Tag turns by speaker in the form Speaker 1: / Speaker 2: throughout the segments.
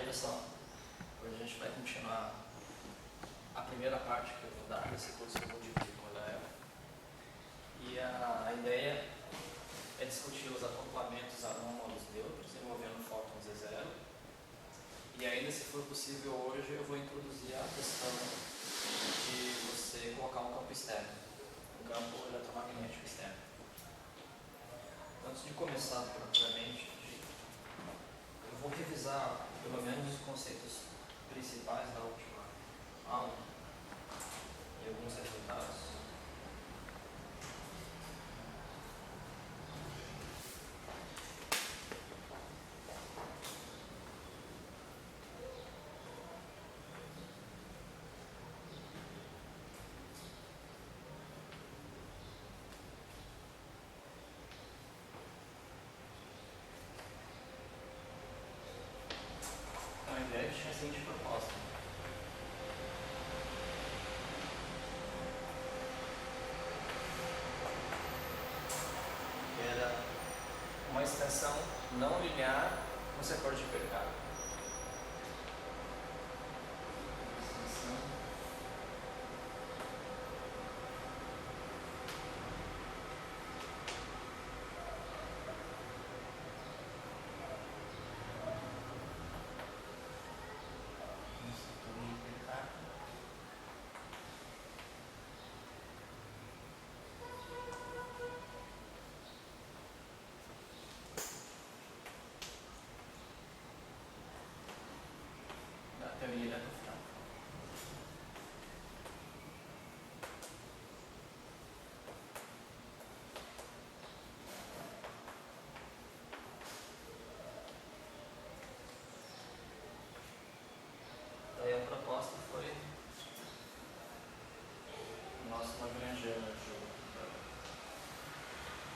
Speaker 1: pessoal, hoje a gente vai continuar a primeira parte que eu vou dar desse curso que eu vou dividir com o Gael. E a ideia é discutir os acoplamentos anômalos neutros envolvendo fótons E0. E ainda, se for possível hoje, eu vou introduzir a questão de você colocar um campo externo, um campo eletromagnético externo. Antes de começar propriamente, eu vou revisar pelo menos os conceitos principais da última aula e alguns resultados. Então, a ideia tinha a seguinte proposta. Era uma extensão não linear no setor de hipercarga. Extensão no setor de hipercarga. Da teoria eletrofrágil. Daí a proposta foi o nosso Lagrangiano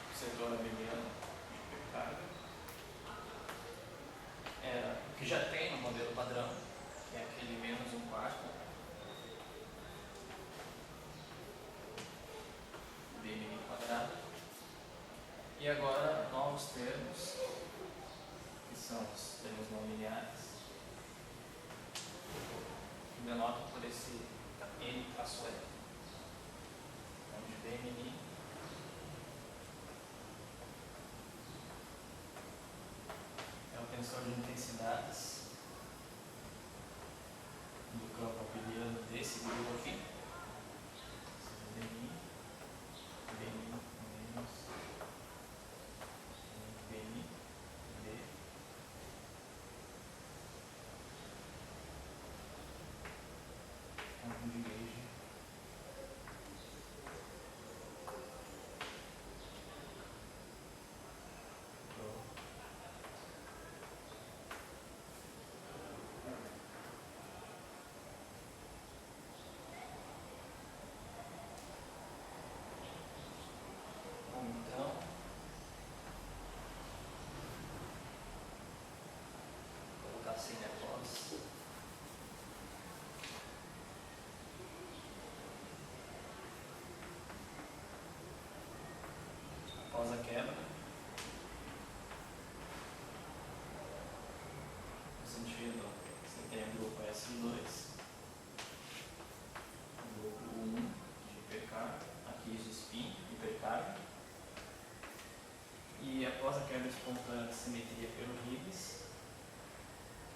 Speaker 1: do setor abeliano de hipercarga. Era o que já tem no modelo padrão, que é aquele menos 1/4 BN quadrado. E agora novos termos, que são os termos não lineares, que denotam por esse N traço E, onde BMI é o tensor de intensidades do campo abeliano desse grupo aqui. BMI menos BMI D campo de Gauge então, vou colocar assim após a quebra, no sentido, você tem o grupo S2, o grupo 1 de hipercarga, aqui de spin, hipercarga, e após a quebra espontânea de simetria pelo Higgs,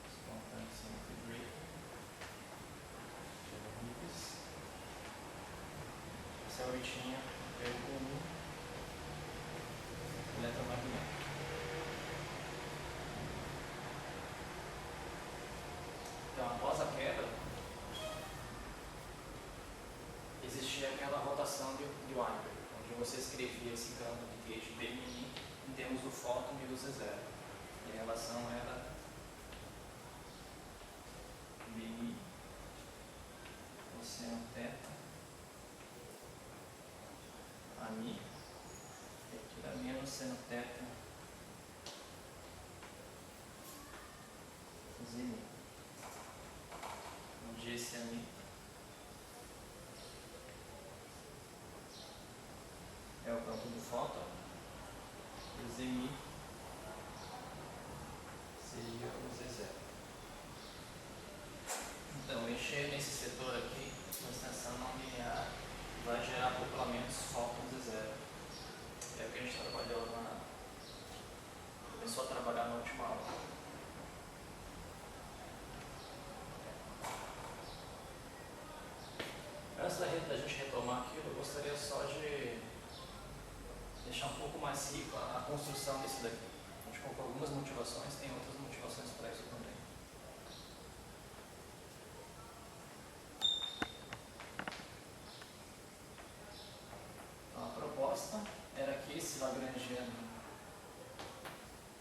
Speaker 1: espontânea de simetria breaking, pelo Higgs, essa orbitinha pelo comum eletromagnético. Então, após a quebra, existia aquela rotação de Weinberg, onde você escrevia esse campo de gauge BMI em termos do fóton e do Z0. E a relação era BMI cosseno θ a mi, e aqui era menos seno θ Zmi, onde esse a mi é o campo do fóton e o Zmi seria o Z0. da gente retomar aquilo, eu gostaria só de deixar um pouco mais rico a construção disso daqui. A gente colocou algumas motivações, tem outras motivações para isso também. Então, a proposta era que esse lagrangiano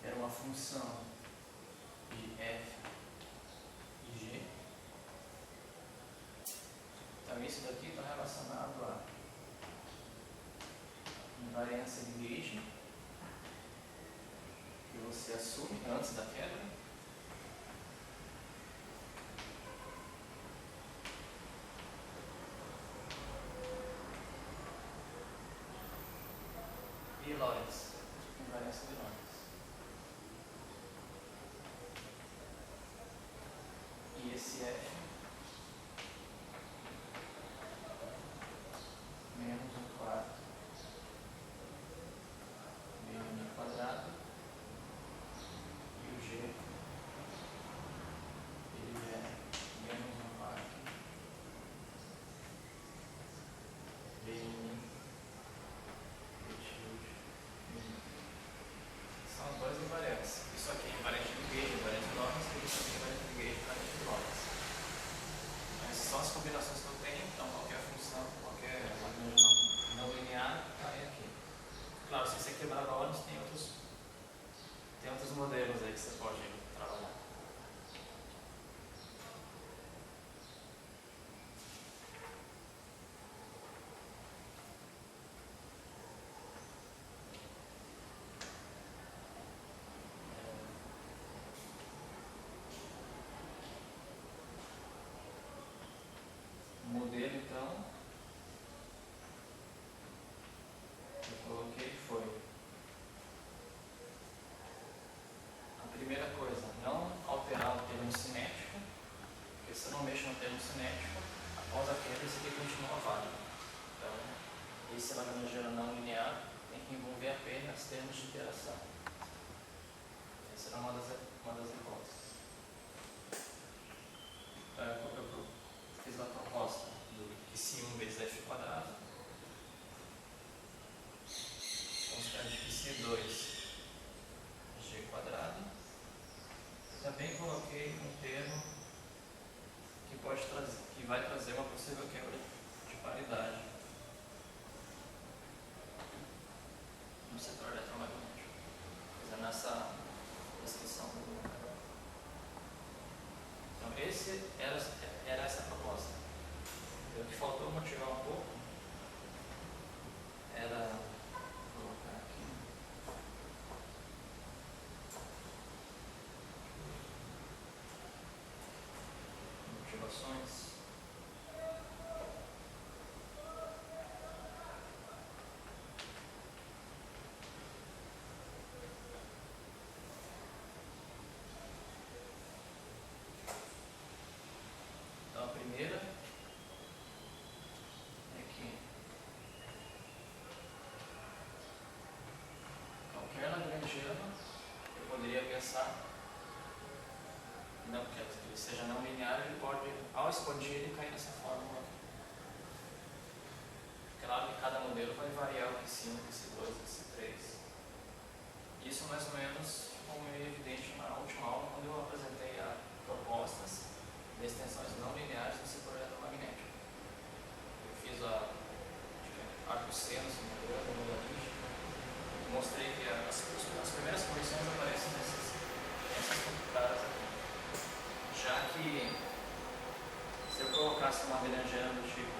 Speaker 1: era uma função de f e g. Então, isso daqui está relacionado à invariância de gauge, que você assume antes da quebra. E Lorentz, invariância de Lorentz. E esse f menos 1/4 μ quadrado, e o g ele é menos 1/4 μ são as duas invariantes. Isso aqui é invariante de gauge, invariante de Lorentz, e isso aqui é invariante de gauge, invariante de Lorentz. Essas são as combinações que eu tenho, então qualquer função, qualquer lagrangiano não linear cai aqui. Claro, se você quebrar Lorentz, tem outros modelos aí que você pode trabalhar. O modelo, então, que eu coloquei foi: a primeira coisa, não alterar o termo cinético, porque se eu não mexo no termo cinético, após a quebra esse aqui continua válido. Então, esse lagrangiano não linear tem que envolver apenas termos de interação. Essa era uma das hipóteses. Então, eu fiz a proposta do que C1 vezes f quadrado, constante que C2 g quadrado. Também coloquei um termo que vai trazer uma possível quebra de paridade no setor eletromagnético. Quer dizer, nessa descrição do modelo. Então, era essa a proposta. O que faltou motivar um pouco era colocar aqui motivações. Então, a primeira é que qualquer lagrangiano eu poderia pensar não, que ele seja não linear, ele pode, ao expandir, ele cair nessa fórmula. Claro que cada modelo vai variar o QC1, QC2, QC3. Isso mais ou menos ficou meio evidente na última aula, quando eu apresentei as propostas de extensões não lineares no setor eletromagnético. Eu fiz arco-seno, modelo, modalística. Mostrei que as primeiras condições aparecem nessas caras aqui. Já que se eu colocasse uma lagrangiana do tipo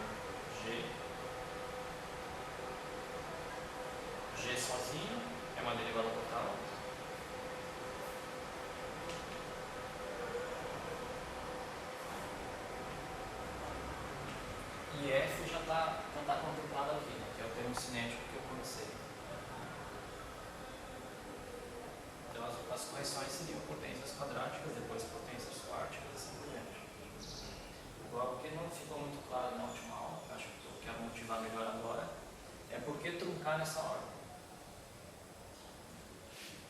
Speaker 1: G sozinho é uma derivada total. E F já está contemplado aqui, né, que é o termo cinético que eu comecei. Então as correções seriam potências quadráticas, depois potências quárticas e assim por diante. Agora, o que não ficou muito claro na última aula, acho que eu quero motivar melhor agora, é por que truncar nessa ordem.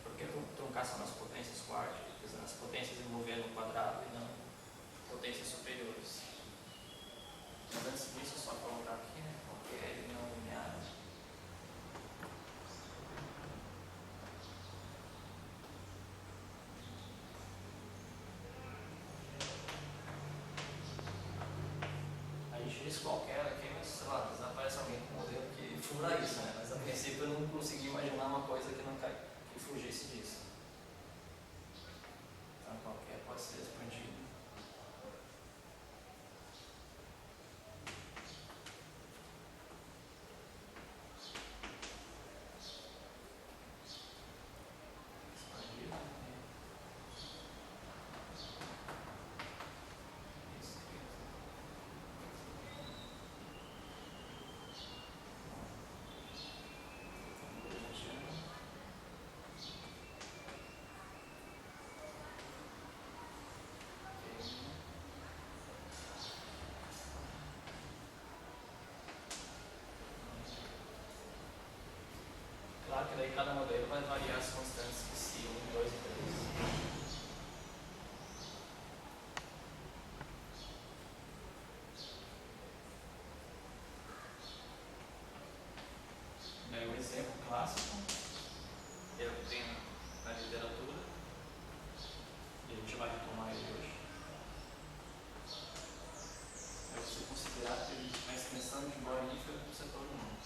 Speaker 1: Por que truncar só nas potências quárticas, nas potências envolvendo o quadrado e não potências superiores? Mas antes disso, só colocar aqui, né? Porque ele não é linear. A gente diz qualquer aqui, mas sei lá, desaparece alguém com um modelo que fura isso, né? Mas a princípio eu não consegui imaginar uma coisa que não cai, que fugisse disso. Então qualquer pode ser expandido. Claro que daí cada modelo vai variar as constantes que se 1, 2 e 3. Daí o exemplo clássico, eu tenho na literatura, e a gente vai retomar ele hoje. É você considerar que a extensão de Bohr-Ifer para o setor humano.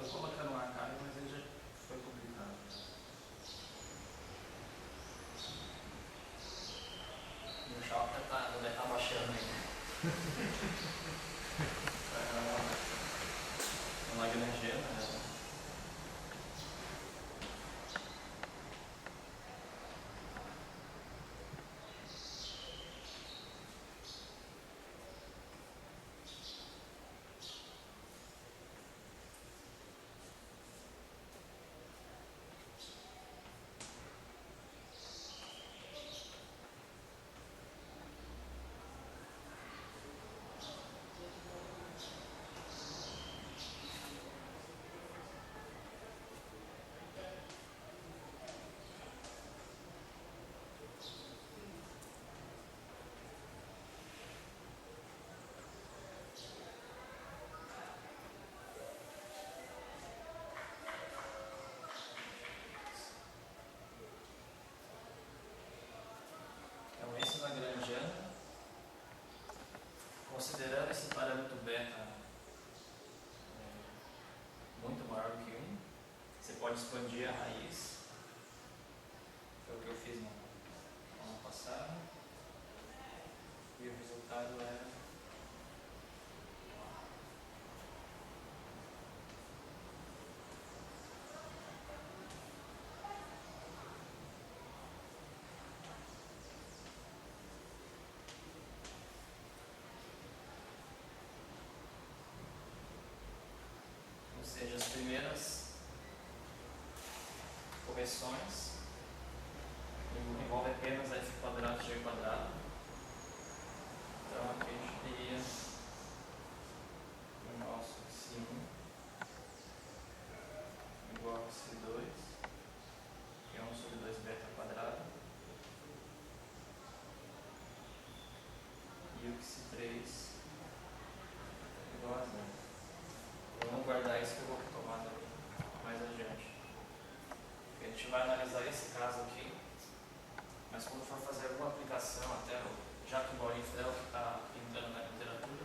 Speaker 1: Estou colocando um archive, mas ele já foi publicado. E o Schalker deve estar baixando ainda. Uma Lagrangiana, né? Então esse Lagrangiano, considerando esse parâmetro beta muito maior que 1, você pode expandir a raiz. Foi o que eu fiz no ano passado. E o resultado é seja, as primeiras correções envolvem apenas f quadrado g quadrado. Então aqui a gente teria o nosso φ1 igual a φ2, que é 1 sobre 2 beta quadrado, e o φ3 igual a 0. Vamos guardar isso que eu vou retomar mais adiante. A gente vai analisar esse caso aqui, mas quando for fazer alguma aplicação, até já que o Bohr-Ifer é o que está pintando na literatura,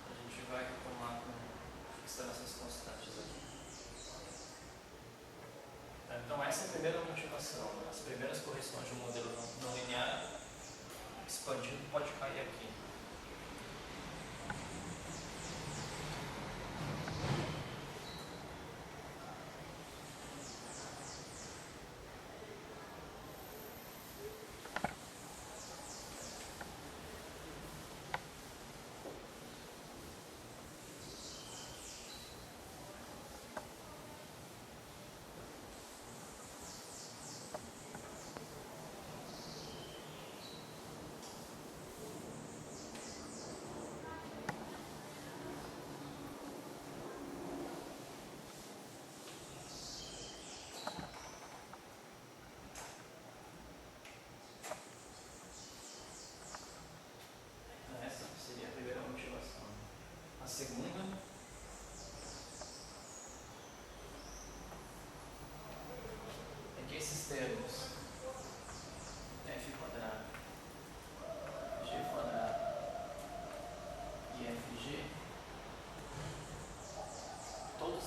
Speaker 1: a gente vai retomar fixando essas constantes aqui. Então essa é a primeira motivação. As primeiras correções de um modelo não linear expandido pode cair aqui.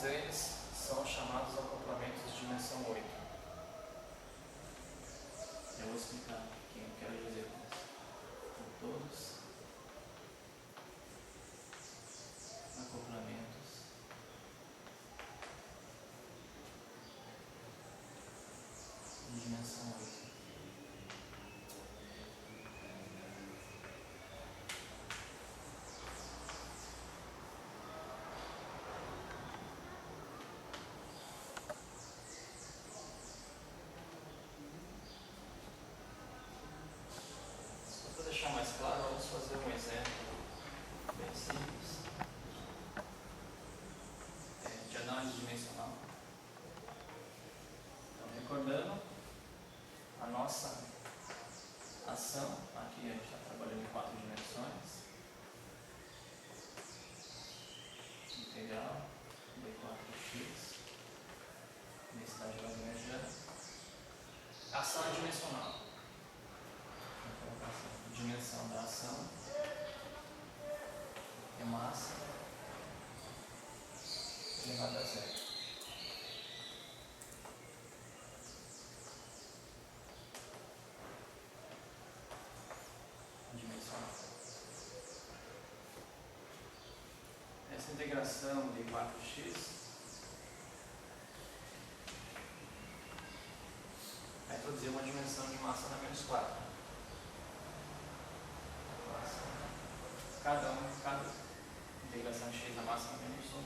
Speaker 1: Todos eles são chamados acoplamentos de dimensão 8. Eu vou explicar o que eu quero dizer com isso. Então, todos acoplamentos de dimensão 8. Para deixar mais claro, vamos fazer um exemplo bem simples de análise dimensional. Então, recordando a nossa ação, aqui a gente está trabalhando em 4 dimensões, integral d4x, densidade lagrangiana. A ação é dimensional. Dimensão da ação é massa elevada a zero. Dimensional. Essa integração de 4x vai produzir uma dimensão de massa na menos 4. Cada integração de x da massa na menos 1,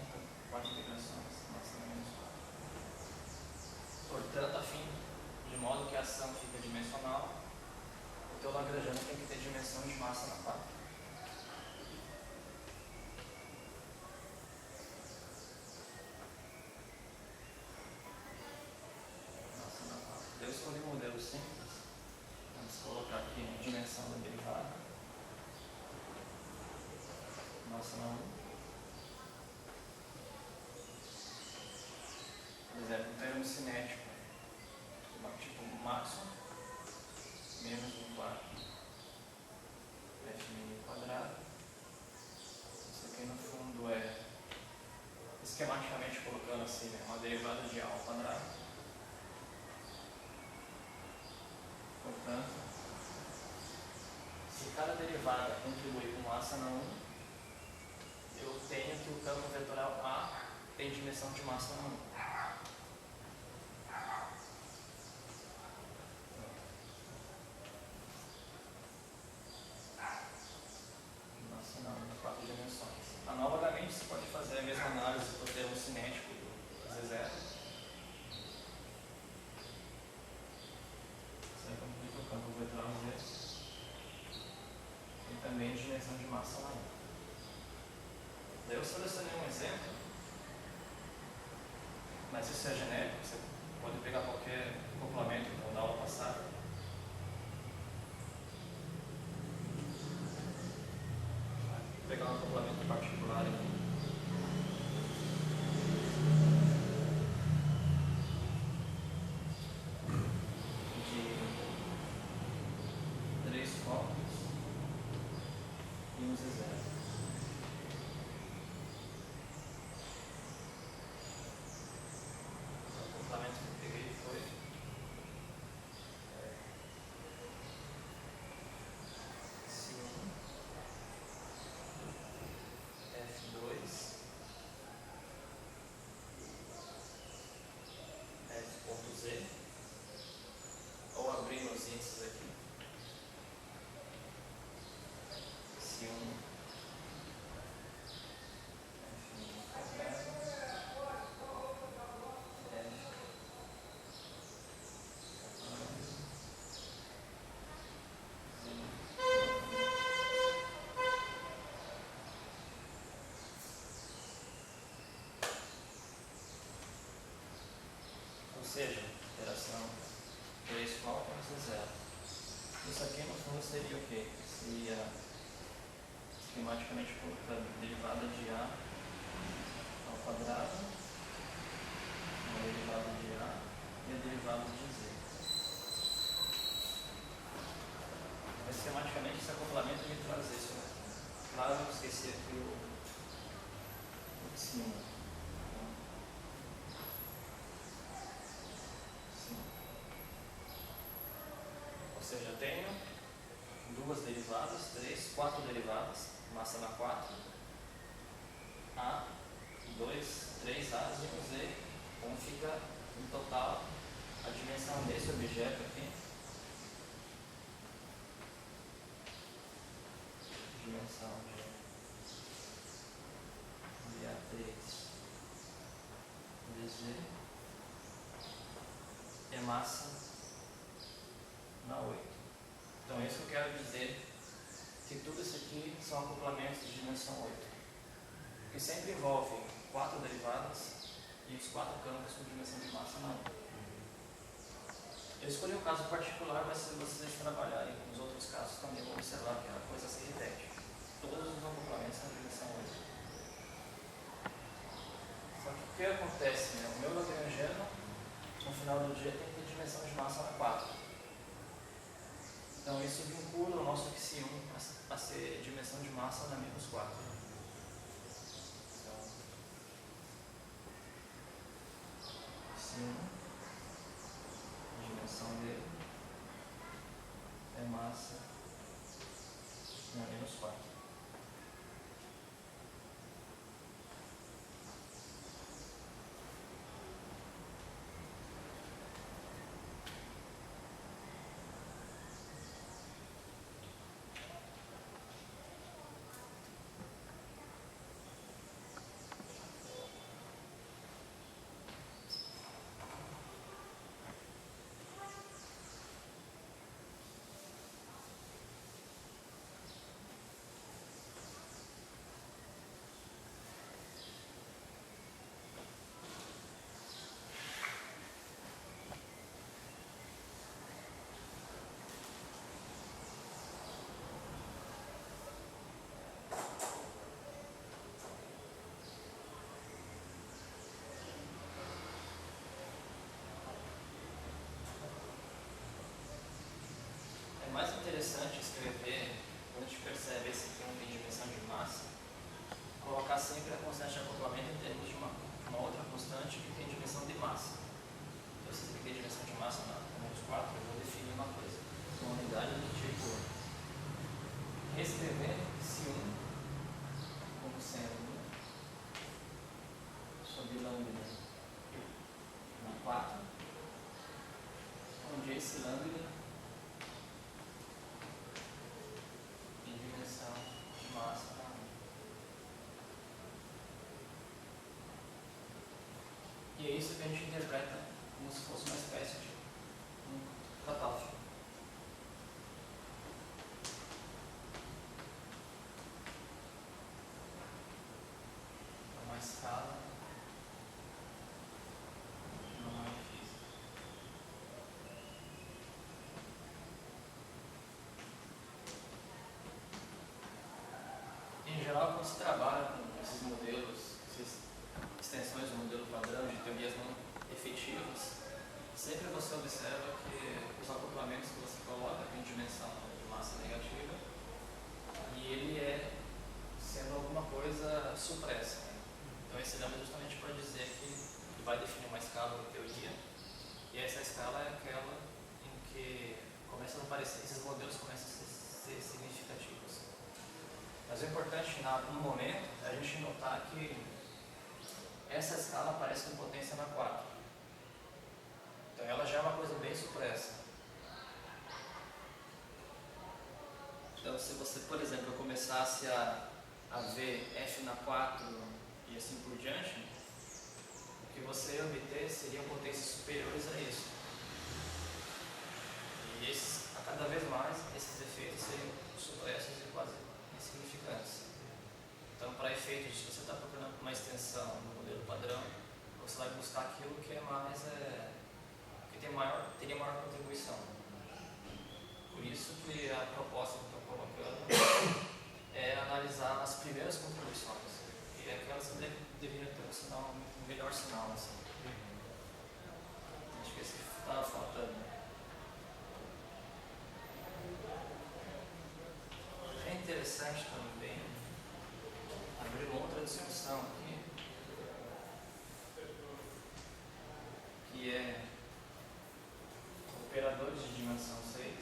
Speaker 1: 4 integrações, massa na menos 4. Portanto, a fim de modo que a ação fique dimensional, o teu lagrangiano tem que ter dimensão de massa na 4. Massa na 4. Eu escolhi um modelo simples. Vamos colocar aqui a dimensão da derivada. Massa na 1. Por exemplo, um termo cinético, tipo máximo, menos 1 quarto, f mínimo quadrado. Isso aqui no fundo é, esquematicamente colocando assim, uma derivada de a ao quadrado. Portanto, se cada derivada contribui com massa na 1, eu tenho que o campo vetoral A tem dimensão de massa na 1. Massa na 1, 4 dimensões. Analogamente, você pode fazer a mesma análise para o termo cinético do Z0. Você complica o campo vetoral Z. E também dimensão de massa na 1. Daí eu selecionei um exemplo, mas isso é genérico, você pode pegar qualquer acoplamento como da aula passada. Vou pegar um acoplamento particular aqui. De 3 focos e um Z0. O acoplamento que eu peguei foi C1, F2, F.Z, ou abrindo os índices aqui, C1, F1 quadrado, F. Ou seja, interação 3 focos e 0. Isso aqui no fundo seria o quê? Seria esquematicamente colocando derivada de A ao quadrado, a derivada de A e a derivada de Z. Mas esquematicamente esse acoplamento me traz isso. Claro, eu esqueci aqui o de cima. seja, eu tenho duas derivadas, 3, 4 derivadas, massa na 4, A, 2, 3 A's e 1 Z. Então fica no total a dimensão desse objeto aqui. Dimensão de A3 dz é massa na 8. Então é isso que eu quero dizer, que tudo isso aqui são acoplamentos de dimensão 8, que sempre envolve 4 derivadas e os 4 campos com dimensão de massa na 1. Eu escolhi um caso particular, mas se vocês trabalharem com os outros casos também vão observar que a coisa se repete. Todos os acoplamentos são de dimensão 8. Só que o que acontece, né? O meu Lagrangiano, no final do dia, tem que ter dimensão de massa na 4. Então isso vincula o nosso X1 a ser dimensão de massa na menos 4. Então, X1, a dimensão dele é massa na menos 4. É mais interessante escrever, quando a gente percebe esse que não tem dimensão de massa, colocar sempre a constante de acoplamento em termos de uma outra constante que tem dimensão de massa. Então, se você tem dimensão de massa na menos 4, eu vou definir uma coisa, uma unidade do tipo reescrever C1 como sendo sobre lambda na 4, onde esse lambda tem dimensão de massa na 1. E é isso que a gente interpreta como se fosse uma espécie de um cutoff. Uma escala não é física. Em geral, quando se trabalha com esses modelos, essas extensões do modelo padrão de teorias não efetivas, sempre você observa que os acoplamentos que você coloca têm dimensão de massa negativa e ele é sendo alguma coisa supressa. Então esse lambda é justamente para dizer que ele vai definir uma escala da teoria, e essa escala é aquela em que começam a aparecer, esses modelos começam a ser significativos. Mas o importante no momento é a gente notar que essa escala aparece com potência na 4. Então ela já é uma coisa bem supressa. Então se você, por exemplo, começasse a ver f na 4 e assim por diante, o que você ia obter seriam potências superiores a isso. E a cada vez mais esses efeitos seriam supressos e quase insignificantes. Então, para efeitos, se você está procurando uma extensão no modelo padrão, você vai buscar aquilo que é mais, que teria maior contribuição. Por isso que a proposta que eu estou colocando é analisar as primeiras contribuições, e aquelas que deveriam ter um melhor sinal. Assim. Acho que esse estava faltando. É interessante também abrir uma outra discussão aqui, que é operadores de dimensão 6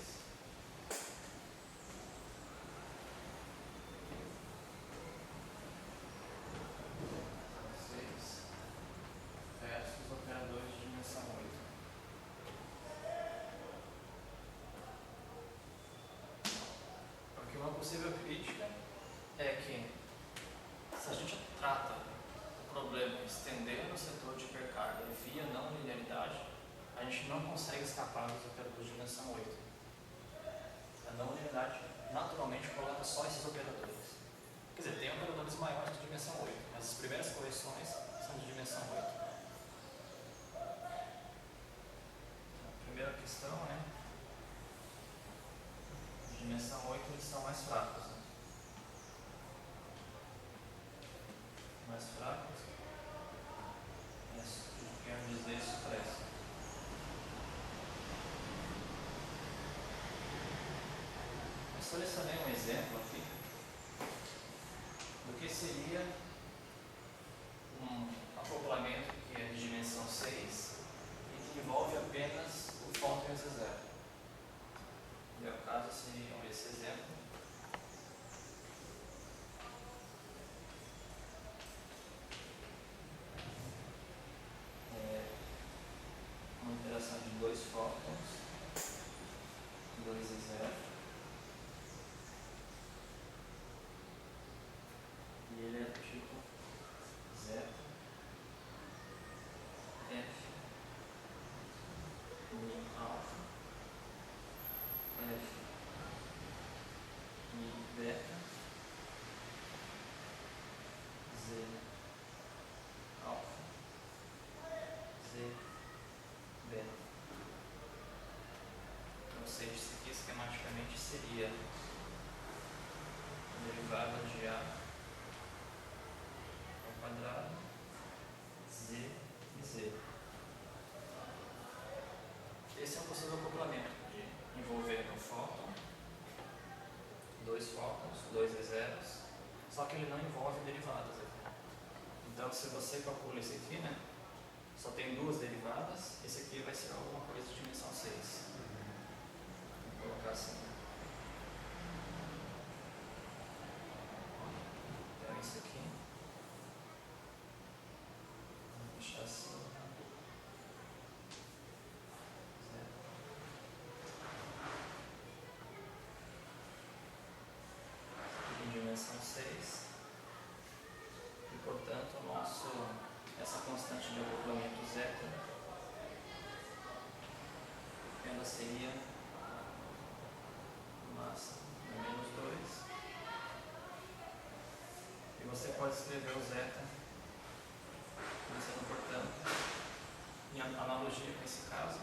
Speaker 1: possível crítica é que, se a gente trata o problema estendendo o setor de hipercarga via não linearidade, a gente não consegue escapar dos operadores de dimensão 8. A não linearidade naturalmente coloca só esses operadores. Quer dizer, tem operadores maiores de dimensão 8, mas as primeiras correções são de dimensão 8. A primeira questão, né? De dimensão 8 eles são mais fracos. Né? Mais fracos. Quero dizer supresso. Eu selecionei um exemplo aqui do que seria um acoplamento que é de dimensão 6 e que envolve apenas o ponto e o Z0. E o caso seria esse exemplo. Uma interação de dois fótons, 2 e 0. E ele é do tipo Z, F, Mi alfa, F, Mi beta, Z alfa, Z beta. Ou seja, isso aqui esquematicamente seria a derivada de A ao quadrado, Z e Z. Esse é um possível acoplamento de envolver um fóton, dois fótons, dois E0s, só que ele não envolve derivadas aqui. Então, se você calcula esse aqui, né, só tem duas derivadas, esse aqui vai ser alguma coisa de dimensão 6. Vou colocar assim. Então, isso aqui. Vou deixar assim. Em dimensão 6. E, portanto, essa constante de acoplamento zeta, ela seria massa menos 2. E você pode escrever o zeta, pensando, portanto, em analogia com esse caso,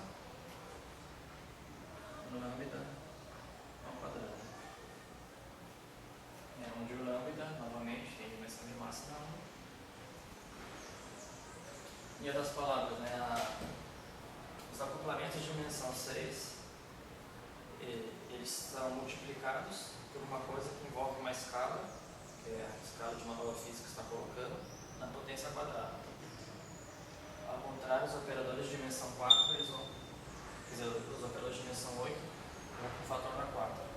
Speaker 1: lambda ao quadrado. Onde o lambda, novamente, tem dimensão de massa na 1. Em outras palavras, né, os acoplamentos de dimensão 6, eles são multiplicados por uma coisa que envolve uma escala, que é a escala de uma nova física que está colocando, na potência quadrada. Ao contrário, os operadores de dimensão 4, eles vão, quer dizer, os operadores de dimensão 8 vão com o fator na 4.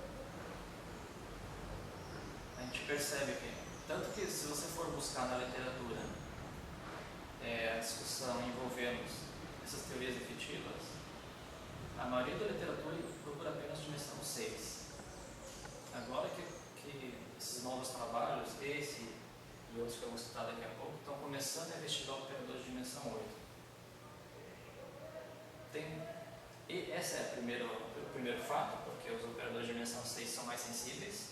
Speaker 1: A gente percebe que, tanto que se você for buscar na literatura a discussão envolvendo essas teorias efetivas, a maioria da literatura procura apenas dimensão 6. Agora que esses novos trabalhos, esse e outros que eu vou citar daqui a pouco, estão começando a investigar operadores de dimensão 8. E esse é o primeiro fato, porque os operadores de dimensão 6 são mais sensíveis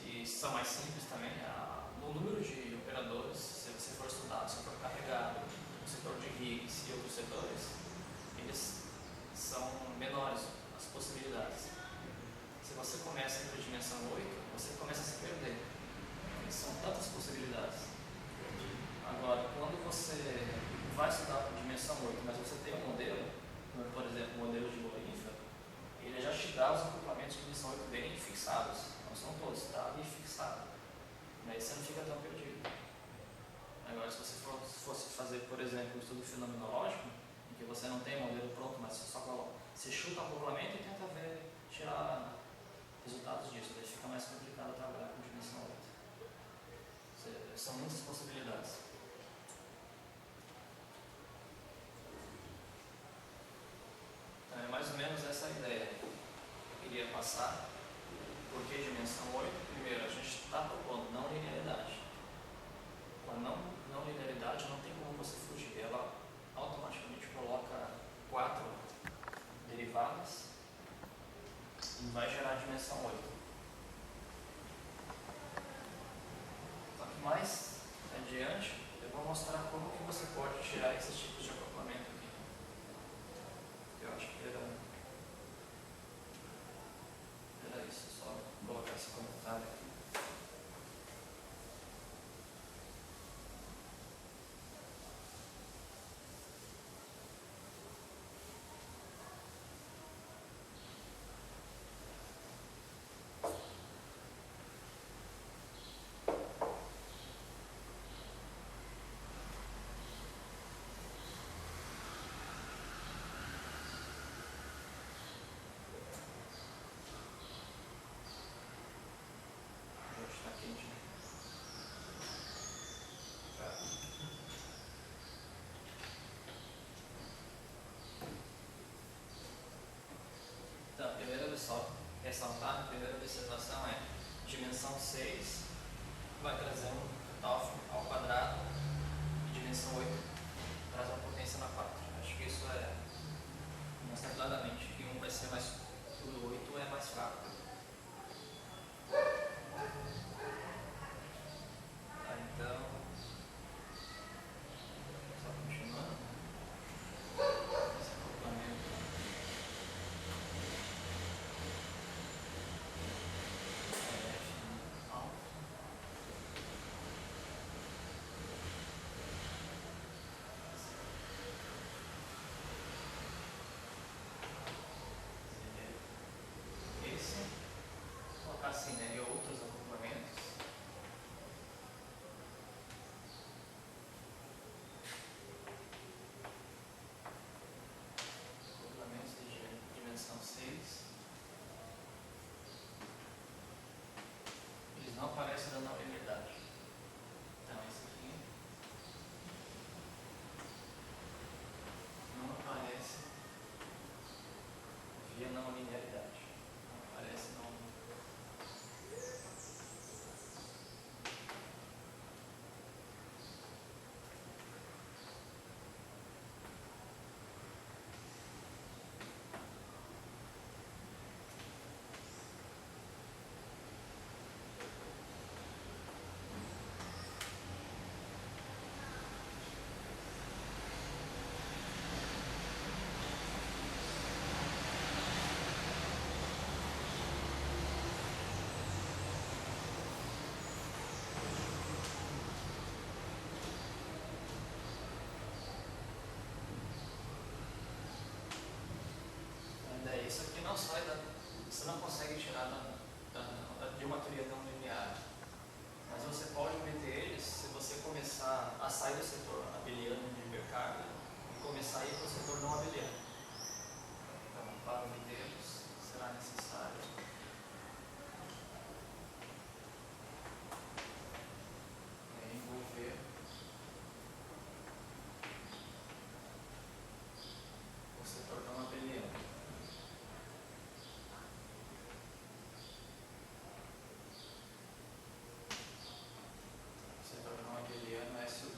Speaker 1: e são mais simples também. O número de operadores, se você for estudar o setor carregado, o setor de Higgs e outros setores, eles são menores, as possibilidades. Se você começa entre a dimensão 8, você começa a se perder. São tantas possibilidades. Agora, quando você vai estudar a dimensão 8, mas você tem um modelo, por exemplo, o modelo de Bohr-Infra, ele já te dá os acoplamentos de dimensão 8 bem fixados. Não são todos, está ali fixado. Aí você não fica tão perdido. Agora, se você fosse fazer, por exemplo, um estudo fenomenológico, em que você não tem um modelo pronto, mas você chuta o acoplamento e tenta tirar resultados disso, daí fica mais complicado trabalhar com dimensão 8. São muitas possibilidades. Então é mais ou menos essa a ideia que eu queria passar, por dimensão 8, primeiro, a gente está propondo não linearidade. Com a não linearidade não tem como você fugir. Ela automaticamente coloca 4 derivadas e vai gerar a dimensão 8. Só que mais adiante, eu vou mostrar como que você pode tirar esses tipos de acoplamento aqui. Eu acho que era isso, só colocar esse comentário aqui. Está quente. Então, a primeira ressaltar, a primeira observação é dimensão 6 vai trazer um total ao quadrado e dimensão 8 traz uma potência na 4. Acho que isso mostra claramente que um vai ser mais, o 8 é mais fraco. Tá, então, só continuando. Esse acoplamento. Esse, vou colocar assim, né? E outros acoplamentos. Acoplamentos de dimensão 6. Eles não aparecem da não linearidade. Então, esse aqui não aparece via não linearidade. Não aparece não. Ainda isso aqui não sai você não consegue tirar de uma teoria não linear. Mas você pode meter eles se você começar a sair do setor abeliano de hipercarga e começar a ir para o setor não abeliano. Então, para obtê-los, será necessário envolver o setor não abeliano. O setor não abeliano é SO2.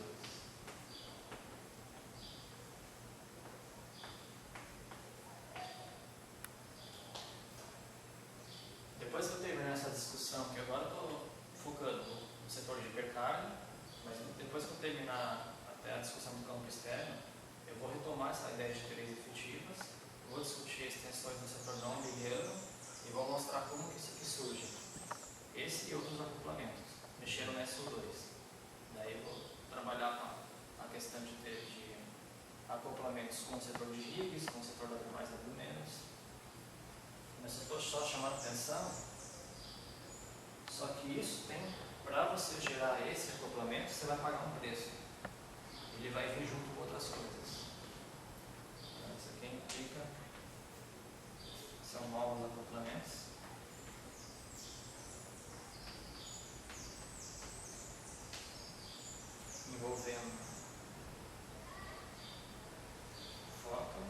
Speaker 1: Depois que eu terminar essa discussão, que agora eu estou focando no setor de hipercarga, mas depois que eu terminar até a discussão do campo externo, eu vou retomar essa ideia de teorias efetivas, vou discutir extensões no setor não abeliano e vou mostrar como que isso aqui surge. Esse e outros acoplamentos, mexendo no SO2. Daí eu vou trabalhar com a questão de acoplamentos com o setor de Higgs, com o setor W+, W-. Mas eu estou só chamando atenção, só que isso tem, para você gerar esse acoplamento, você vai pagar um preço. Ele vai vir junto com outras coisas. Então, isso aqui implica, são novos acoplamentos. Envolvendo fóton,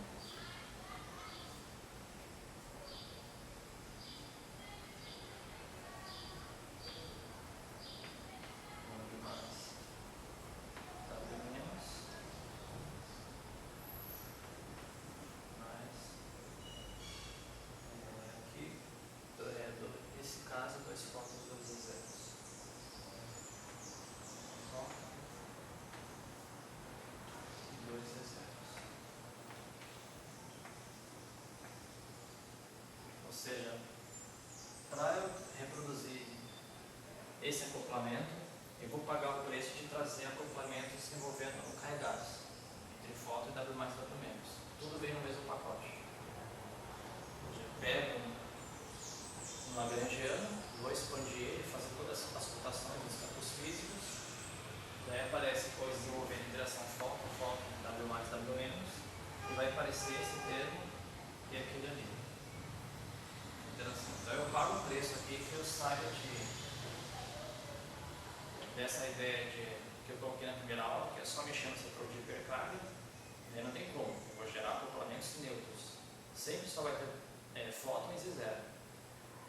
Speaker 1: seja, para eu reproduzir esse acoplamento, eu vou pagar o preço de trazer acoplamentos envolvendo carregados entre foto e W mais W menos. Tudo vem no mesmo pacote. Eu pego um lagrangiano, vou expandir ele, fazer todas as cotações dos campos físicos, daí aparece coisas envolvendo interação foto, W mais W menos, e vai aparecer esse termo e aquele ali. Interação. Então eu pago o preço aqui que eu saia dessa ideia que eu coloquei na primeira aula, que é só mexer no setor de hipercarga, e aí não tem como, eu vou gerar acoplamentos neutros. Sempre só vai ter fótons e zero.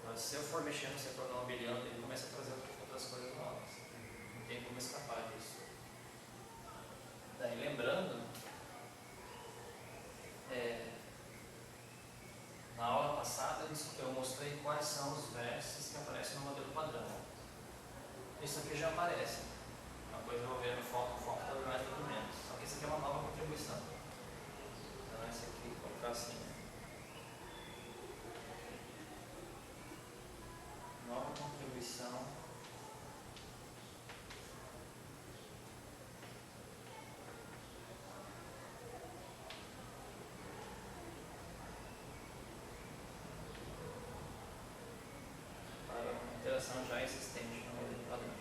Speaker 1: Mas se eu for mexer no setor não abeliano, ele começa a trazer outras coisas novas. Não tem como escapar disso. Daí lembrando, na aula passada eu mostrei quais são os vértices que aparecem no modelo padrão. Isso aqui já aparece. Uma coisa envolvendo foco, W mais W menos. Só que isso aqui é uma nova contribuição. Então esse aqui, vou colocar assim. Nova contribuição para uma interação já existente no modelo padrão.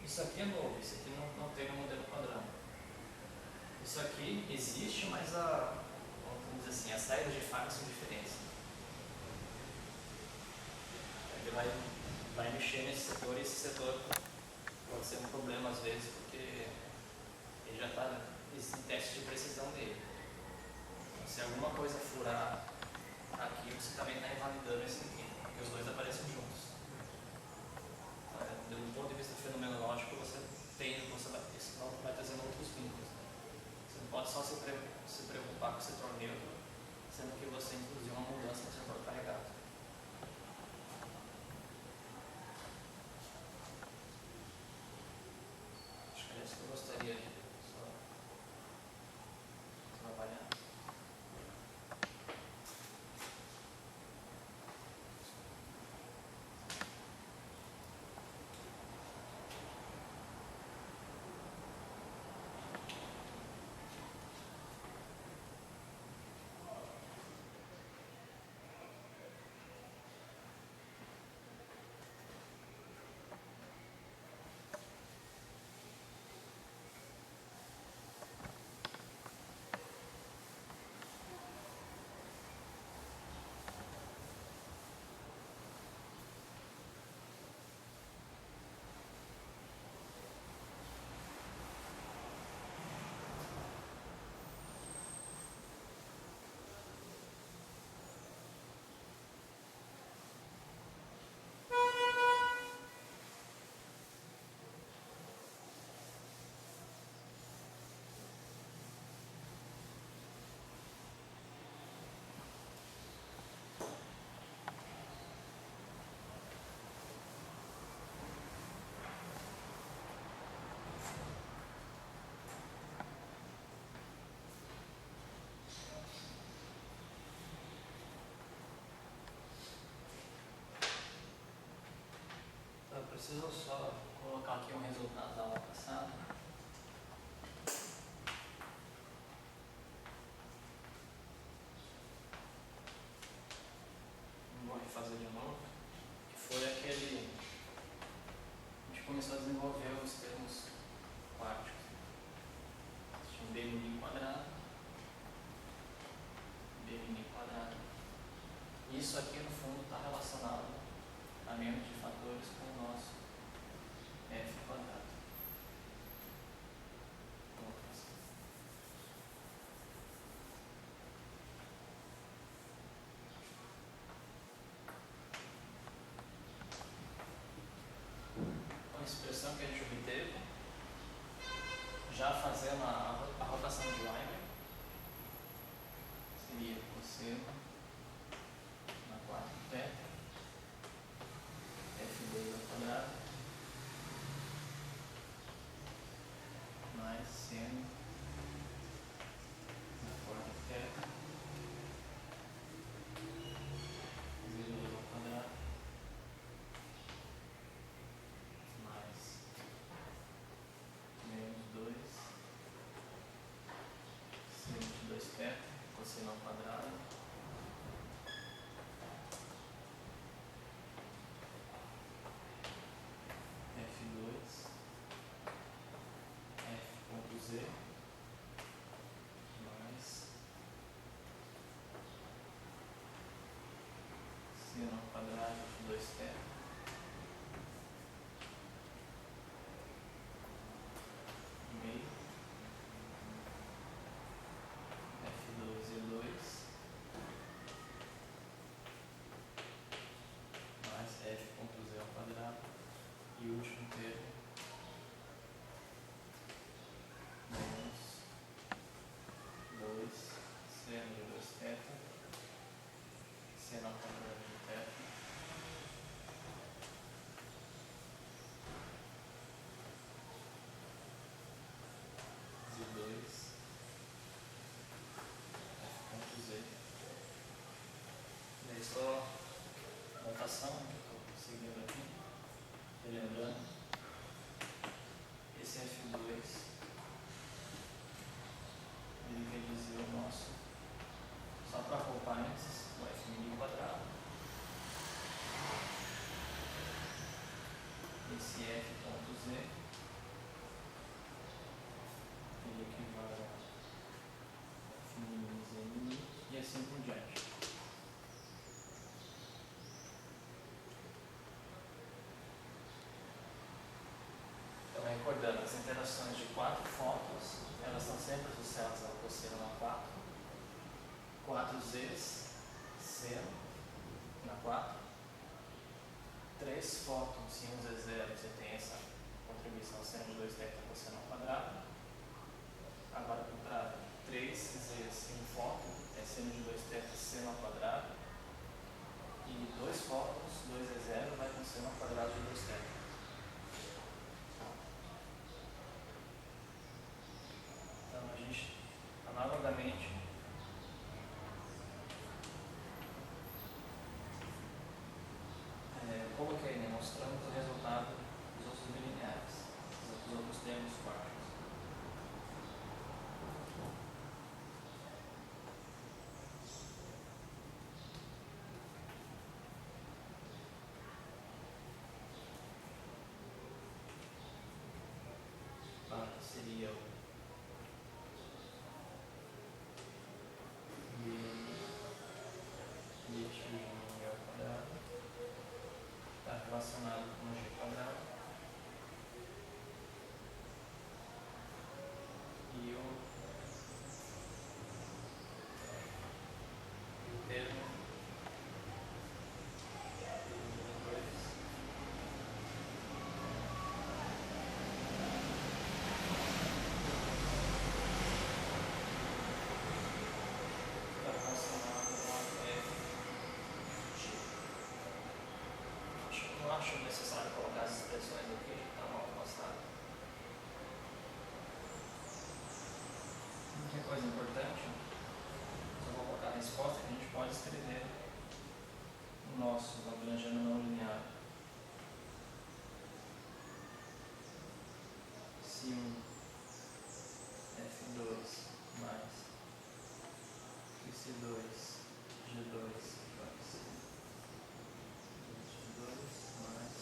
Speaker 1: Isso aqui é novo, isso aqui não tem no modelo padrão. Isso aqui existe, mas vamos dizer assim, as saídas de faca são diferentes. Ele vai mexer nesse setor e esse setor pode ser um problema às vezes, porque ele já está em teste de precisão dele. Então, se alguma coisa furar aqui, você também está invalidando esse aqui, porque os dois aparecem juntos. Do ponto de vista fenomenológico, você vai trazendo outros vínculos. Você não pode só se preocupar com o setor neutro, sendo que você introduziu uma mudança no setor carregado. Acho que é isso que eu gostaria de só trabalhar. Eu preciso só colocar aqui um resultado da aula passada. Não vou refazer de novo. Que foi aquele. A gente começou a desenvolver os termos quádricos. Tinha um B mini quadrado, B mini quadrado. Isso aqui no fundo está relacionado a menos de fatores com o nosso F quadrado. A expressão que a gente obteve, já fazendo a rotação de Weimer, seno na 4 θ, F2 ao quadrado, mais seno na 4 θ, Z2 ao quadrado, mais menos 2, seno de 2 θ, cosseno ao quadrado, F2, F.z, mais seno ao quadrado de 2 θ, meio, F2, E2, mais F.z ao quadrado, e o último termo, menos 2, seno de 2 θ, seno ao quadrado de θ, Z2, F.z. Daí só a notação que eu estou seguindo aqui, lembrando, esse F2 ele quer dizer o nosso, só para pôr parênteses, o F' quadrado. Esse F.z ele equivale a F' e assim por diante. Então, recordando, as interações de 4 fótons, elas estão sempre associadas ao cosseno na 4, 4 z's, seno na 4, 3 fótons e 1 z0, você tem essa contribuição seno de 2 θ cosseno ao quadrado. Agora, ao contrário, 3 z's e 1 fóton é seno de 2 θ seno ao quadrado, e 2 fótons, 2 z0 vai com seno ao quadrado de 2 θ. Então, a gente, analogamente, coloquei, né, mostrando o resultado dos outros bilineares, dos outros termos quartos. Seria o y ao quadrado, está relacionado com o g quadrado, e o termo não acho necessário colocar as expressões aqui, está mal mostrado. Outra coisa importante, só vou colocar a resposta que a gente pode escrever o nosso Lagrangiano não linear. Se um F2 mais C2 G2 mais G2 mais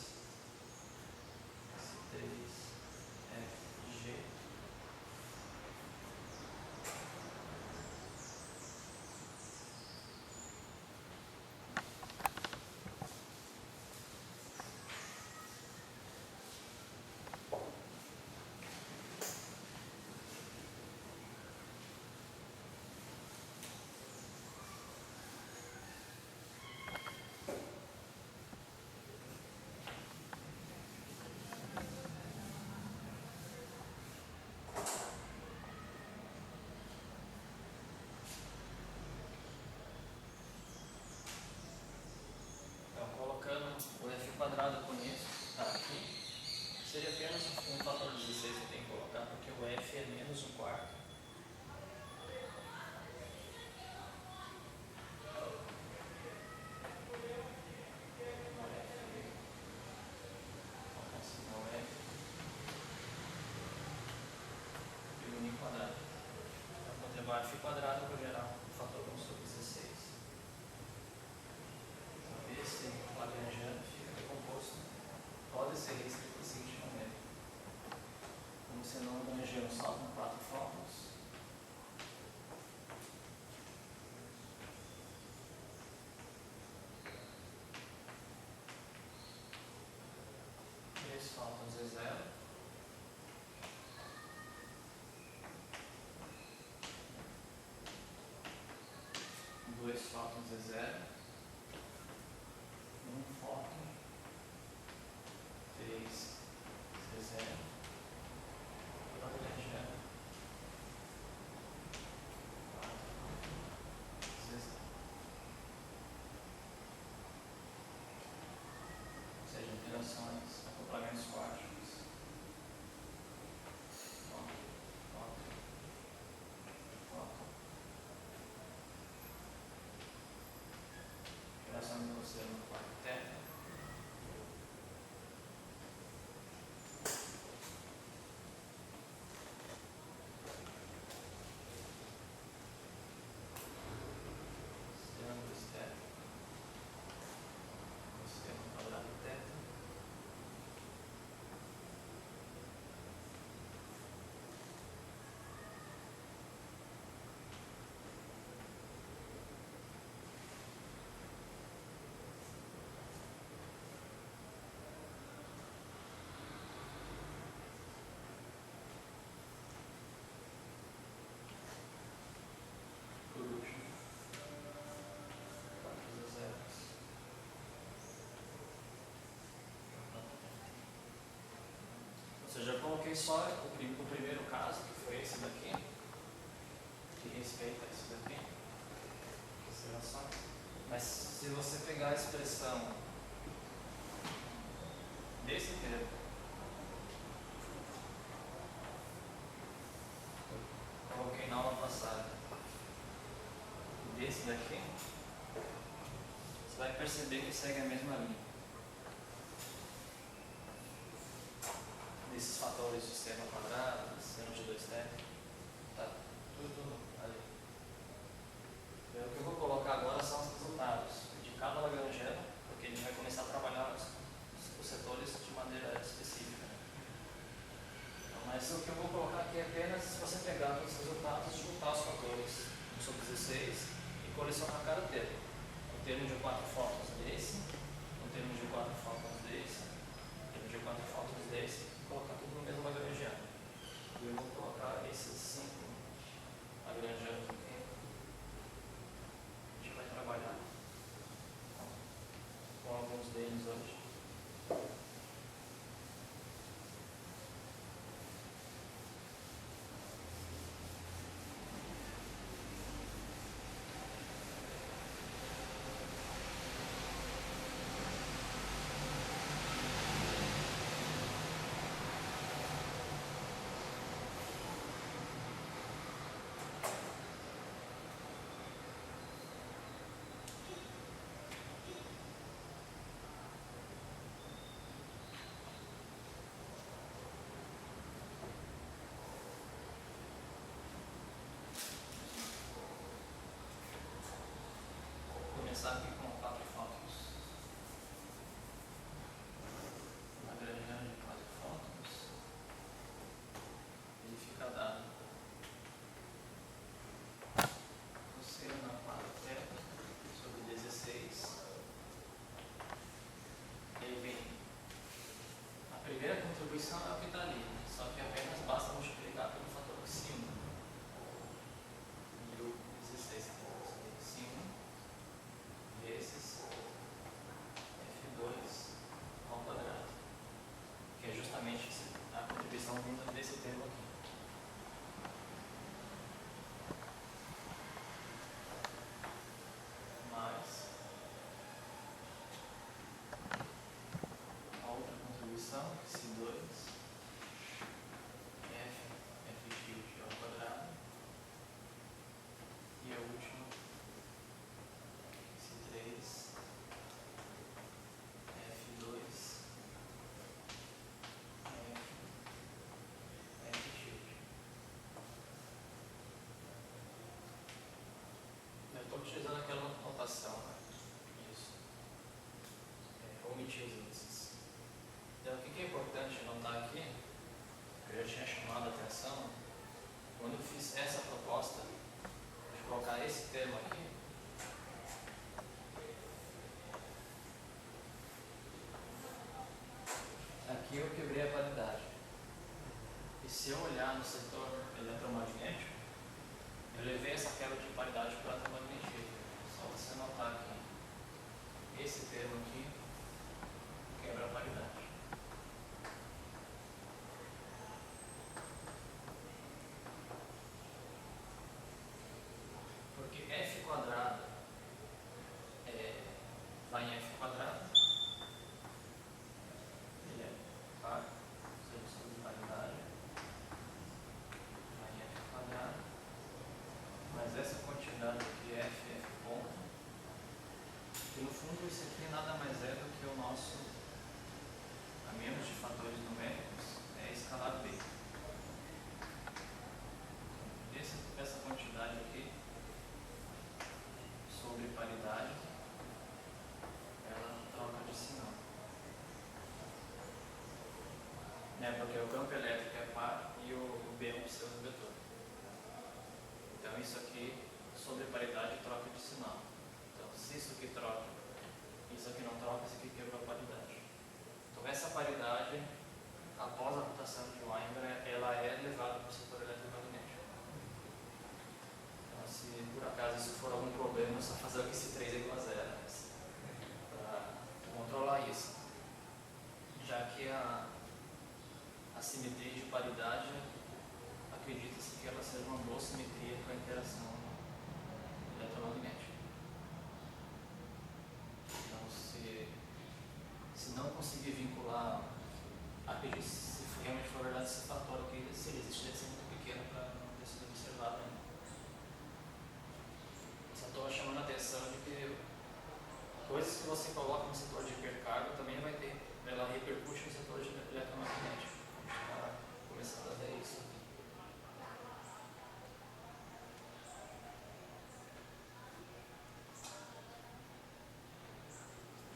Speaker 1: seria apenas um fator 16 que tem que colocar, porque o F é menos um quarto. F quadrado, eu vou gerar um fator 1 sobre 16. Então, esse lagrangiano fica composto, pode ser reescrito da seguinte maneira. Como se não lagrangiano só com 4 fórmulas. Três fórmulas é zero. Dois fótons é zero, um fóton, 3 é zero, lagrangiano, 4 é zero. Ou seja, interações, acoplamentos quádruplos. Interação de você no quarto teta. Ou seja, eu coloquei só o primeiro caso, que foi esse daqui, que respeita esse daqui, essa relação. Mas se você pegar a expressão desse termo, coloquei na aula passada, desse daqui, você vai perceber que segue a mesma linha. Desses fatores de sistema quadrado, sistema de 2 teta, tá tudo ali. O que eu vou colocar agora são os resultados de cada lagrangiano, porque a gente vai começar a trabalhar os setores de maneira específica. Então, mas o que eu vou colocar aqui é apenas se você pegar os resultados, juntar os fatores 1 sobre 16 e colecionar cada termo. O termo de 4 fótons desse, o termo de 4 fótons desse, o termo de 4 fótons desse, colocar tudo no mesmo lagrangiano. E eu vou colocar esses 5 lagrangianos aqui. A gente vai trabalhar com alguns deles hoje. Começar aqui com 4 fótons. Lagrangiano de 4 fótons. Ele fica dado cosseno 4 teta sobre 16. E aí vem a primeira contribuição é o que está ali, né? Só que apenas basta multiplicar pelo fator π1. 16 π1 vezes F2 ao quadrado, que é justamente a contribuição vinda desse termo aqui. Mais a outra contribuição, π2 estou utilizando aquela notação, né? Isso. Omitir os índices. Então, o que é importante notar aqui, eu já tinha chamado a atenção, quando eu fiz essa proposta, de colocar esse termo aqui, aqui eu quebrei a paridade. E se eu olhar no setor eletromagnético, eu levei essa quebra de paridade para o eletromagnetismo. Só você notar que esse termo aqui quebra a paridade. Porque F quadrado vai em F quadrado, ele é par, solução de paridade, vai em F quadrado, mas essa quantidade aqui, F ponto, que no fundo isso aqui nada mais é do que o nosso, a menos de fatores numéricos, é escalar B. Essa quantidade aqui, sobre paridade, ela troca de sinal. Porque o campo elétrico é par e o B é um pseudo-vetor. Então isso aqui, sobre paridade, troca de sinal. Então se isso aqui troca, isso aqui não troca, isso aqui quebra a paridade. Então essa paridade, após a rotação de Weinberg, ela é levada para o setor eletromagnético. Então se por acaso isso for algum problema, é só fazer aqui esse 3 é igual a 0, para controlar isso. Já que a simetria de paridade, acredita-se que ela seja uma boa simetria para a interação eletromagnética. Então, se não conseguir vincular, acredite, se realmente for verdade esse fator aqui, se ele existe, deve ser muito pequeno para não ter sido observado ainda. Só estou chamando a atenção de que coisas que você coloca no setor de hipercarga também vai ter, ela repercute no setor de eletromagnético. Está começando a ver isso aqui.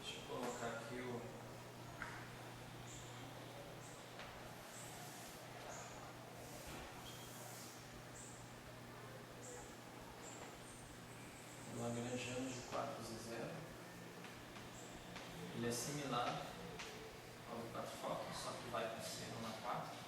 Speaker 1: Deixa eu colocar aqui o lagrangiano de quartos e zero. Ele é similar ao do 4 focos, só que vai com seno na 4.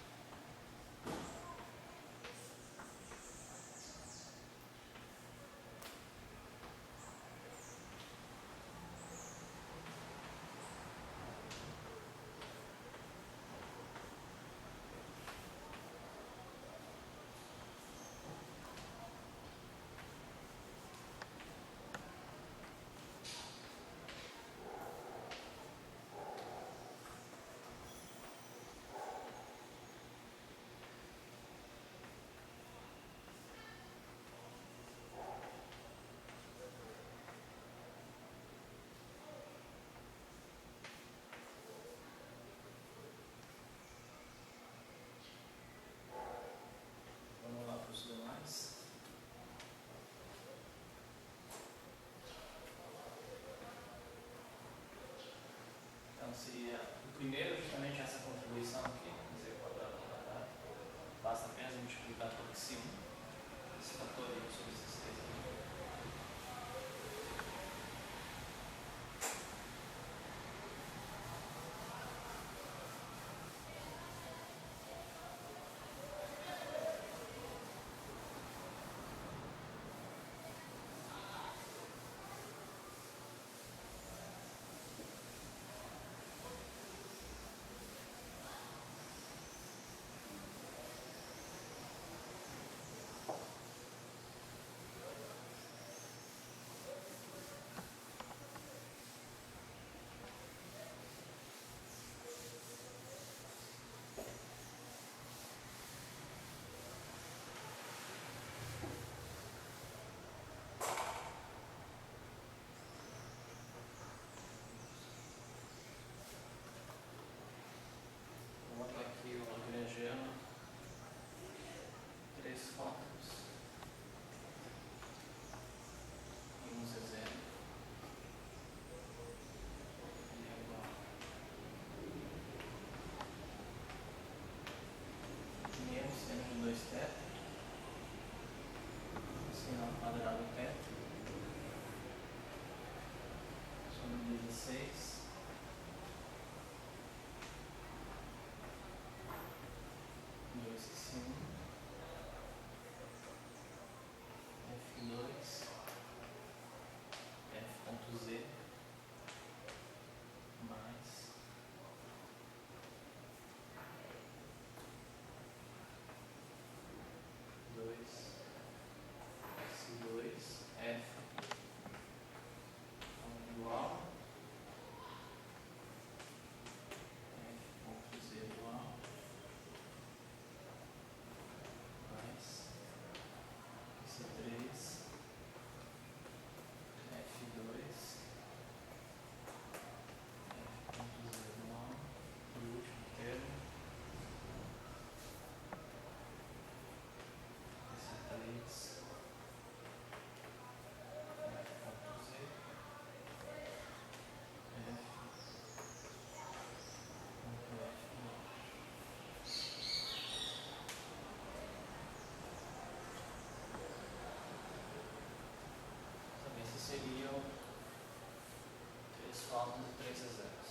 Speaker 1: 3 E0s.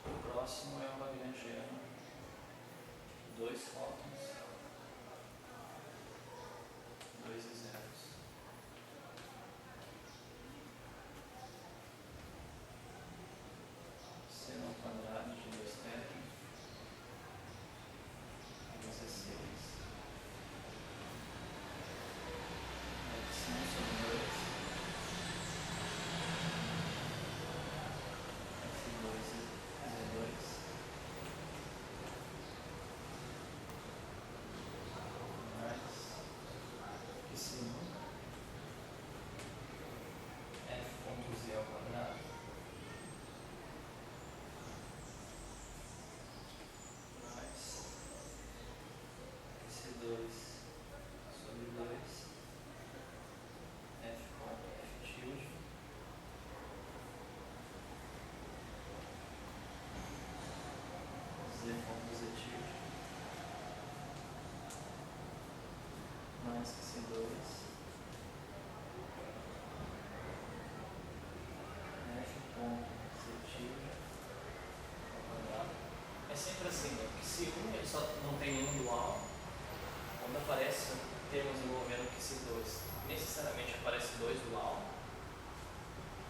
Speaker 1: O próximo é o lagrangiano, 2 fótons, 2 E0s. Seno ao quadrado de 2 θ, 16. Adição sobre 2. F2 Z2. Mais Q1 F.z ao quadrado mais Q2 sobre 2 F ponto F tilde Z ponto Z tilde mais Q2 F ponto Z tilde ao quadrado. É sempre assim, né? Porque se 1 ele só não tem nenhum dual, quando aparece termos envolvendo Q2, necessariamente aparece 2 dual,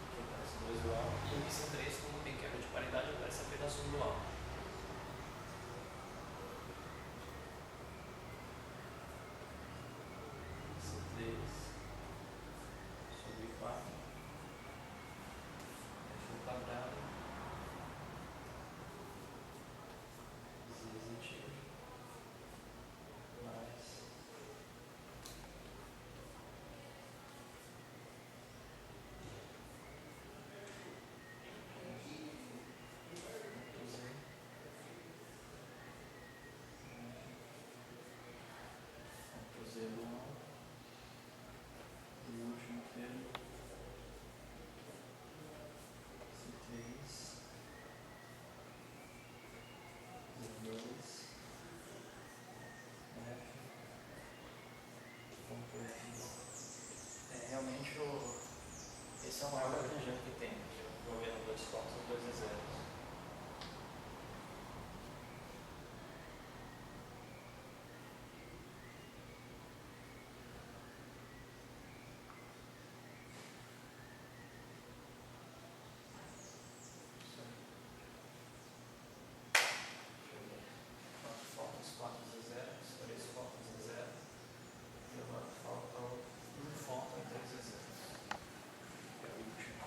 Speaker 1: aqui aparece 2 dual, e o Q3, como tem quebra de paridade, aparece apenas um dual. Q3 sobre 4 F ao quadrado Z tilde mais Z ponto Z dual e o último termo C3 Z2 F ponto F. Realmente esse é o maior lagrangiano que tem, envolvendo 2 fótons e 2 E0s. Quanto fótons, 4 E0s, 3 fótons E0, e agora falta um fóton e 3 E0s, que é o último.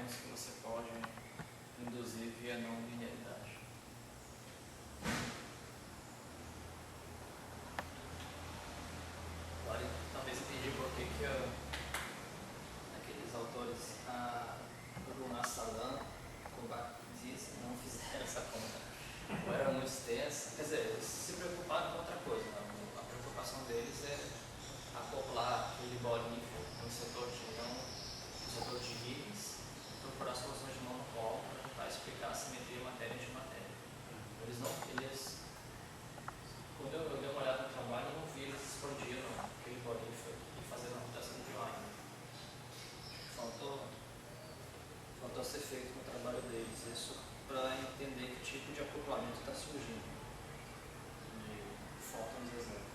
Speaker 1: problemas que você pode induzir via não linearidade. Agora, talvez entendi por que aqueles autores, Runa Salam, Kubatis, não fizeram essa conta. Ou era muito extensa. Quer dizer, eles se preocuparam com outra coisa. Né? A preocupação deles é acoplar aquele bolinho no setor de Higgs, procurar soluções de monopólio para tentar explicar a simetria matéria de matéria. Quando eu dei uma olhada no trabalho, eu não vi eles explodindo aquele bolinho e fazendo a rotação de Wien. Faltou ser feito no trabalho deles, isso para entender que tipo de acoplamento está surgindo de fótons e zero.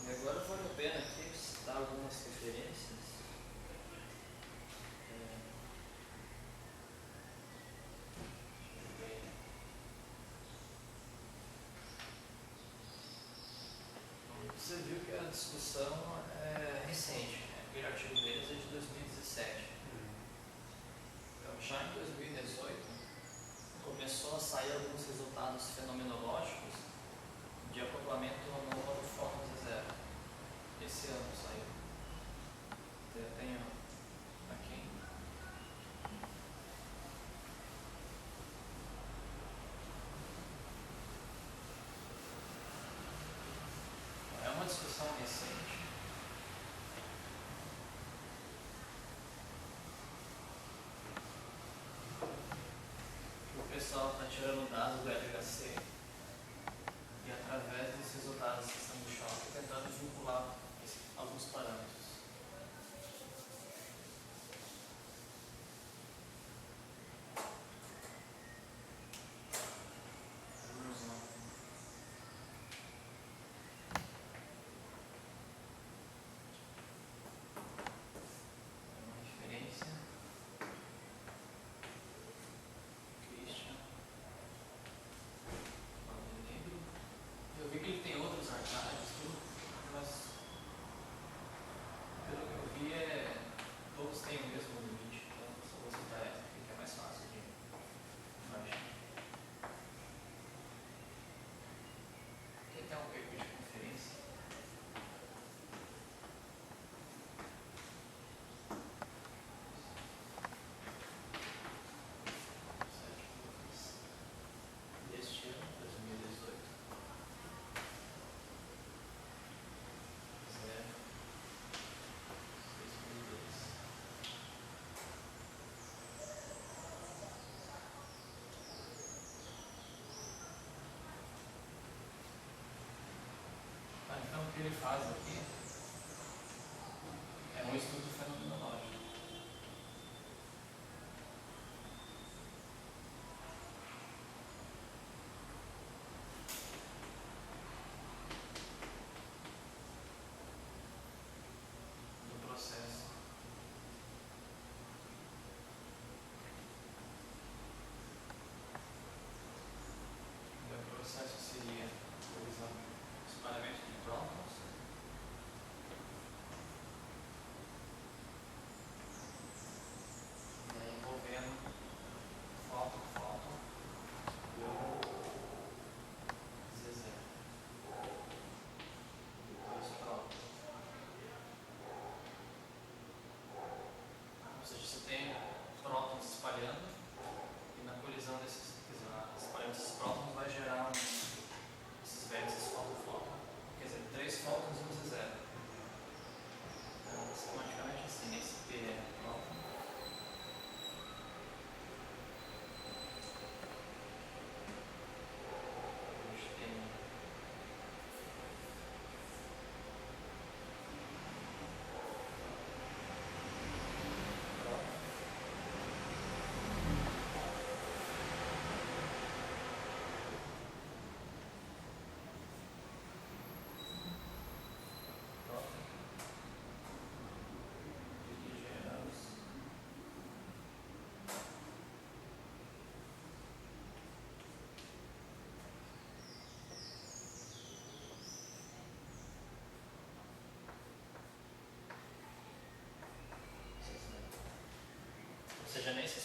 Speaker 1: E agora vale a pena aqui citar algumas referências. Você viu que a discussão é recente, né? O artigo deles é de 2017. Então, já em 2018, começou a sair alguns resultados fenomenológicos de acoplamento no número de fótons e zero. Esse ano saiu. Eu tenho aqui. É uma discussão recente. O pessoal está tirando dados do LHC e através desses resultados da seção de choque tentando vincular alguns parâmetros. Vamos lá. Uma referência. Christian. Negro. Eu vi que ele tem outros archives, tudo, mas pelo que eu vi todos têm o mesmo limite, então só vou citar essa aqui que é mais fácil de imaginar. Quem tem um paper de conferência? Deste ano, 2018. 2010. Então o que ele faz aqui é um estudo fenomenológico. Do processo. O processo seria o espalhamento de prótons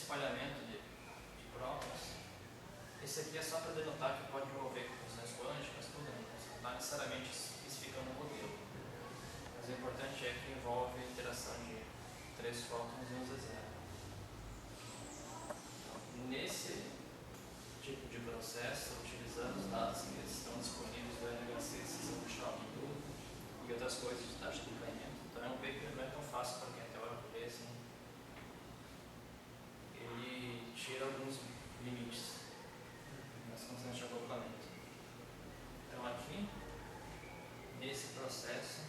Speaker 1: espalhamento de prótons. Esse aqui é só para denotar que pode envolver funções quânticas, tudo, não está necessariamente especificando o modelo. Mas o importante é que envolve a interação de 3 fótons e um Z0. Nesse tipo de processo, utilizando os dados que estão disponíveis do LHC, Cisão Choque e outras coisas de taxa de decaimento. Então é um paper que não é tão fácil para quem é teórico ler assim. Ele tira alguns limites nas condições de acoplamento. Então aqui, nesse processo,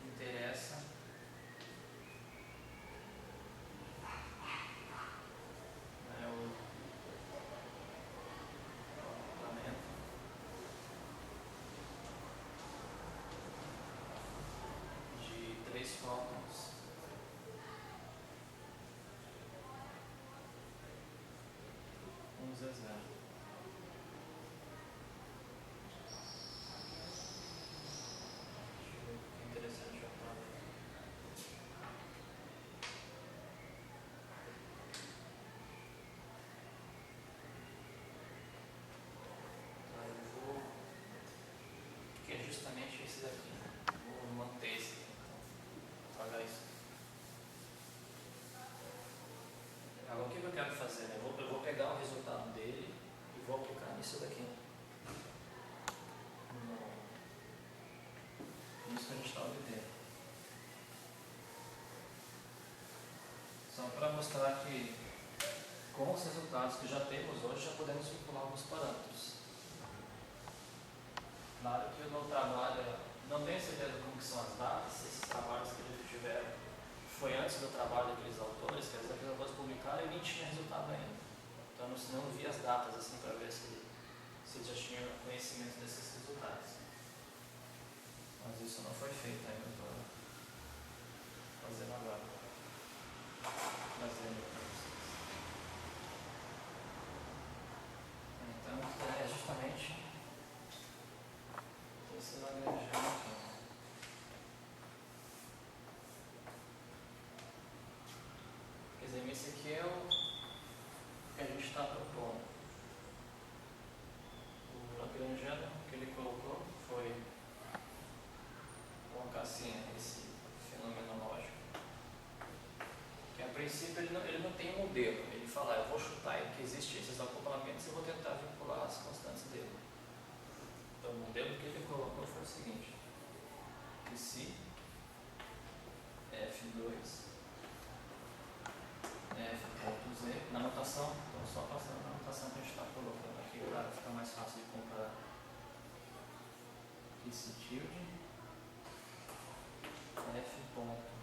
Speaker 1: interessa o acoplamento de 3 fótons com Z0. Interessante o acoplamento. Que é justamente esse daqui. Vou manter esse aqui, então. Pagar isso. Agora o que eu quero fazer? Né? Eu vou pegar o resultado dele e vou aplicar nisso daqui. Nisso que a gente está obtendo. Só para mostrar que com os resultados que já temos hoje, já podemos vincular alguns parâmetros. Claro que o meu trabalho, não tenho certeza como que são as datas, esses trabalhos que eles tiveram foi antes do trabalho daqueles autores, que eles acabaram de publicar e nem tinha resultado ainda. Então não vi as datas assim para ver se já tinham conhecimento desses resultados. Mas isso não foi feito ainda, estou fazendo agora. Trazendo para vocês. Então é justamente esse lagrangiano aqui. Quer dizer, esse aqui é o que a gente está propondo. O lagrangiano que ele colocou foi colocar assim esse fenomenológico. Que a princípio ele não tem um modelo. Ele fala, eu vou chutar que existem esses acoplamentos e vou tentar vincular as constantes dele. Então o modelo que ele colocou foi o seguinte: que se F2 F.Z, na notação, então só passando na notação que a gente está colocando aqui para ficar mais fácil de comparar. Que se tilde F ponto